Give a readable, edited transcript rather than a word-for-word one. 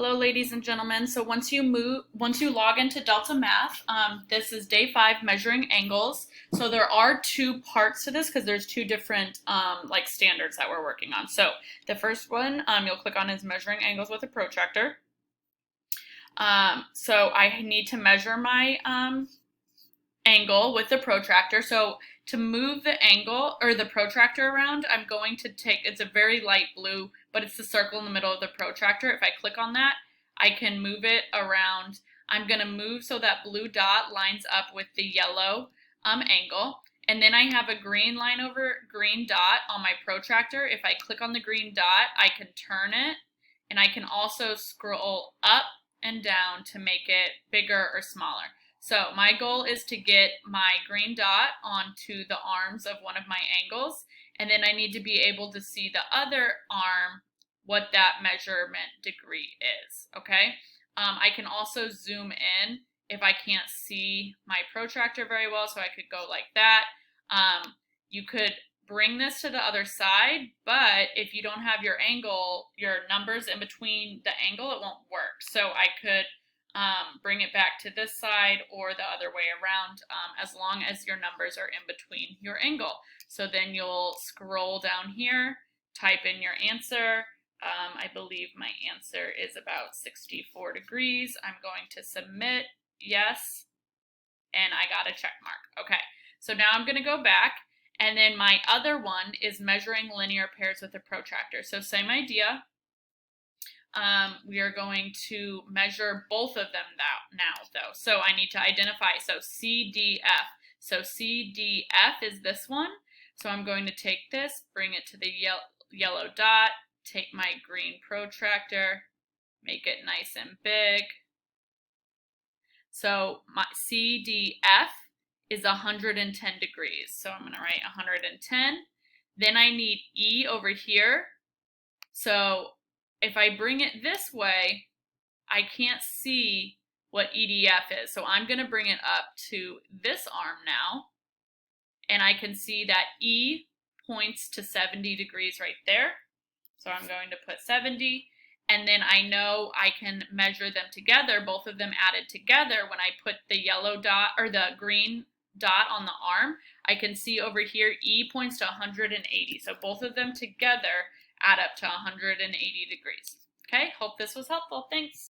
Hello, ladies and gentlemen. So once you log into Delta Math, this is day 5, measuring angles. So there are two parts to this because there's two different like standards that we're working on. So the first one you'll click on is measuring angles with a protractor. So I need to measure my angle with the protractor. So to move the angle or the protractor around, I'm going to take, it's a very light blue, but it's the circle in the middle of the protractor. If I click on that, I can move it around. I'm going to move so that blue dot lines up with the yellow angle. And then I have a green line over green dot on my protractor. If I click on the green dot, I can turn it, and I can also scroll up and down to make it bigger or smaller. So my goal is to get my green dot onto the arms of one of my angles, and then I need to be able to see the other arm, what that measurement degree is, okay? I can also zoom in if I can't see my protractor very well, so I could go like that. You could bring this to the other side, but if you don't have your angle, your numbers in between the angle, it won't work. So I could bring it back to this side or the other way around, as long as your numbers are in between your angle. So then you'll scroll down here, type in your answer. I believe my answer is about 64 degrees. I'm going to submit, yes, and I got a check mark. Okay, so now I'm going to go back, and then my other one is measuring linear pairs with a protractor. So same idea. We are going to measure both of them now though. So I need to identify, so CDF. So CDF is this one. So I'm going to take this, bring it to the yellow dot, take my green protractor, make it nice and big. So my CDF is 110 degrees. So I'm going to write 110. Then I need E over here. So if I bring it this way, I can't see what EDF is. So I'm going to bring it up to this arm now, and I can see that E points to 70 degrees right there. So I'm going to put 70, and then I know I can measure them together, both of them added together. When I put the yellow dot or the green dot on the arm, I can see over here E points to 180. So both of them together add up to 180 degrees. Okay, hope this was helpful. Thanks.